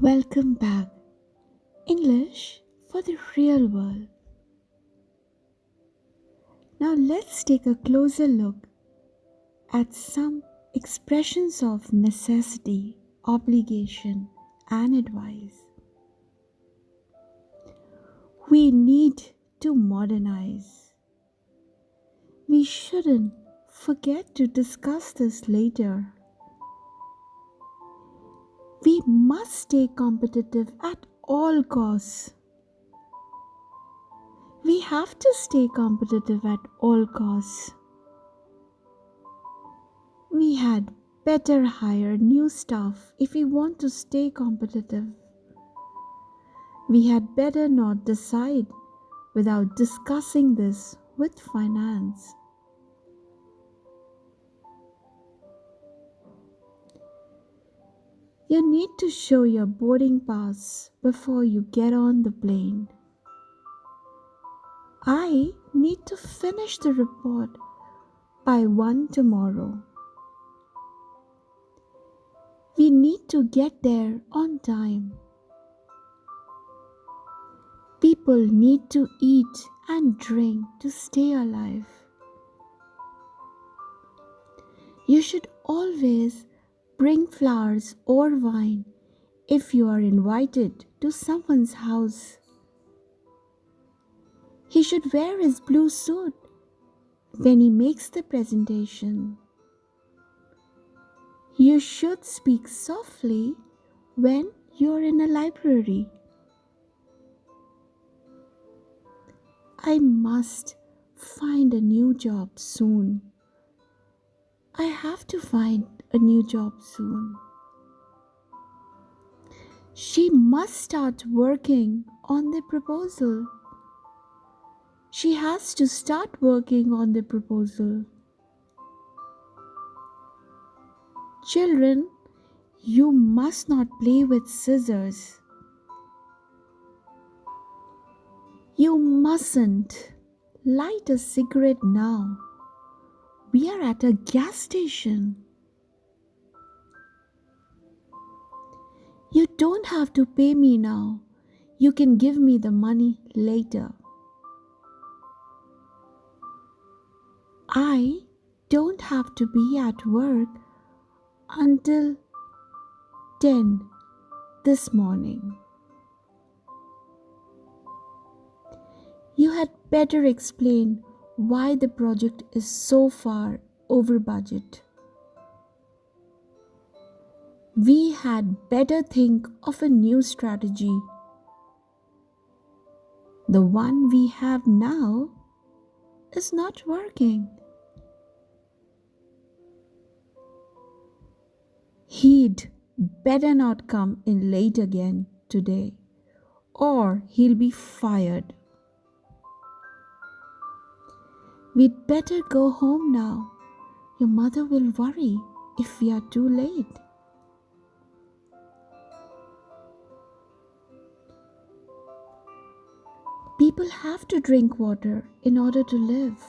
Welcome back. English for the real world. Now let's take a closer look at some expressions of necessity, obligation, and advice. We need to modernize. We shouldn't forget to discuss this later. We must stay competitive at all costs. We have to stay competitive at all costs. We had better hire new staff if we want to stay competitive. We had better not decide without discussing this with finance. You need to show your boarding pass before you get on the plane. I need to finish the report by 1 tomorrow. We need to get there on time. People need to eat and drink to stay alive. You should always bring flowers or wine if you are invited to someone's house. He should wear his blue suit when he makes the presentation. You should speak softly when you're in a library. I must find a new job soon. I have to find a new job soon. She must start working on the proposal. She has to start working on the proposal. Children, you must not play with scissors. You mustn't light a cigarette now. We are at a gas station. You don't have to pay me now. You can give me the money later. I don't have to be at work until 10 this morning. You had better explain why the project is so far over budget. We had better think of a new strategy. The one we have now is not working. He'd better not come in late again today, or he'll be fired. We'd better go home now. Your mother will worry if we are too late. People have to drink water in order to live.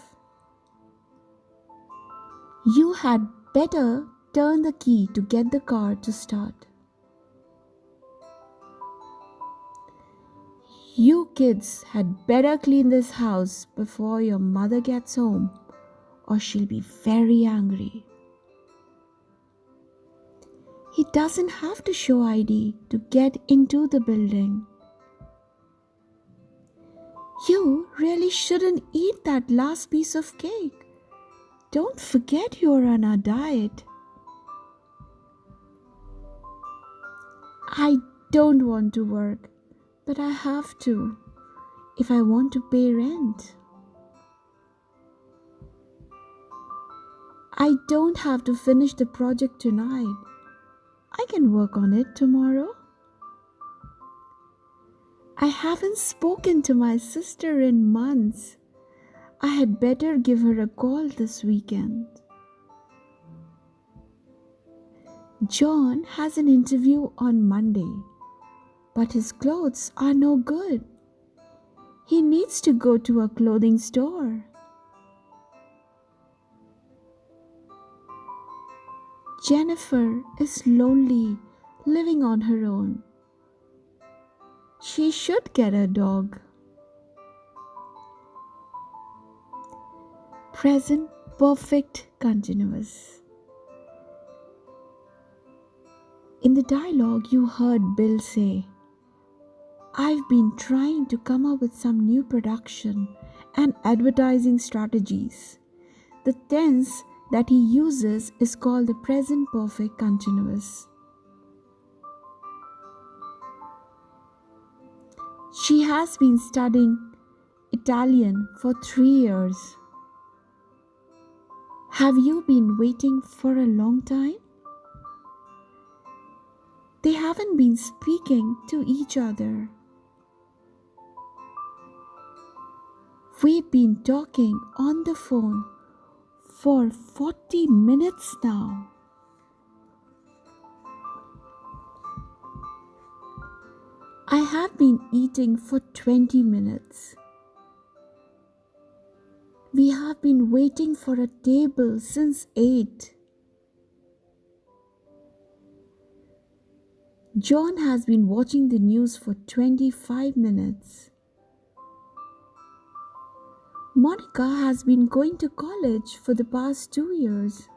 You had better turn the key to get the car to start. You kids had better clean this house before your mother gets home, or she'll be very angry. He doesn't have to show ID to get into the building. You really shouldn't eat that last piece of cake. Don't forget you're on a diet. I don't want to work, but I have to if I want to pay rent. I don't have to finish the project tonight. I can work on it tomorrow. I haven't spoken to my sister in months. I had better give her a call this weekend. John has an interview on Monday, but his clothes are no good. He needs to go to a clothing store. Jennifer is lonely, living on her own. She should get a dog. Present perfect continuous. In the dialogue, you heard Bill say, I've been trying to come up with some new production and advertising strategies. The tense that he uses is called the present perfect continuous. She has been studying Italian for 3 years. Have you been waiting for a long time? They haven't been speaking to each other. We've been talking on the phone for 40 minutes now. I have been eating for 20 minutes. We have been waiting for a table since 8. John has been watching the news for 25 minutes. Monica has been going to college for the past 2 years.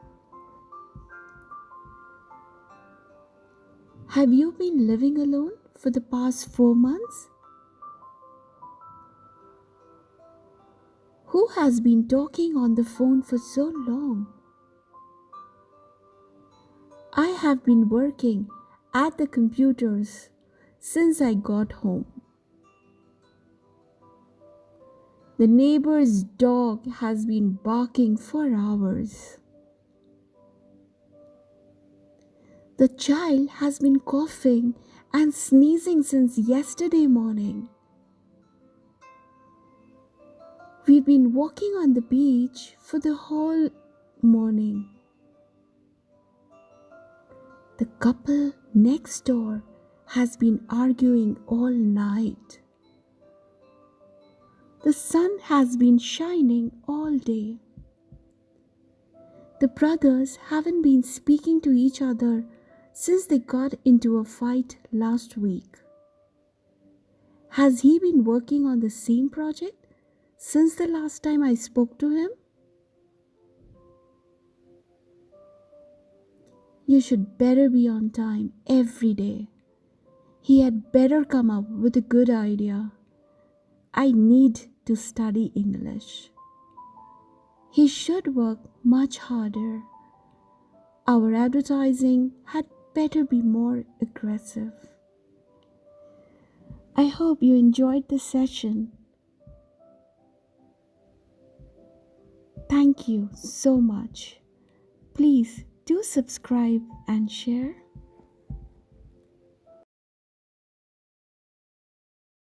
Have you been living alone for the past 4 months? Who has been talking on the phone for so long? I have been working at the computers since I got home. The neighbor's dog has been barking for hours. The child has been coughing and sneezing since yesterday morning. We've been walking on the beach for the whole morning. The couple next door has been arguing all night. The sun has been shining all day. The brothers haven't been speaking to each other since they got into a fight last week. Has he been working on the same project since the last time I spoke to him? You should better be on time every day. He had better come up with a good idea. I need to study English. He should work much harder. Our advertising had better be more aggressive. I hope you enjoyed this session. Thank you so much. Please do subscribe and share.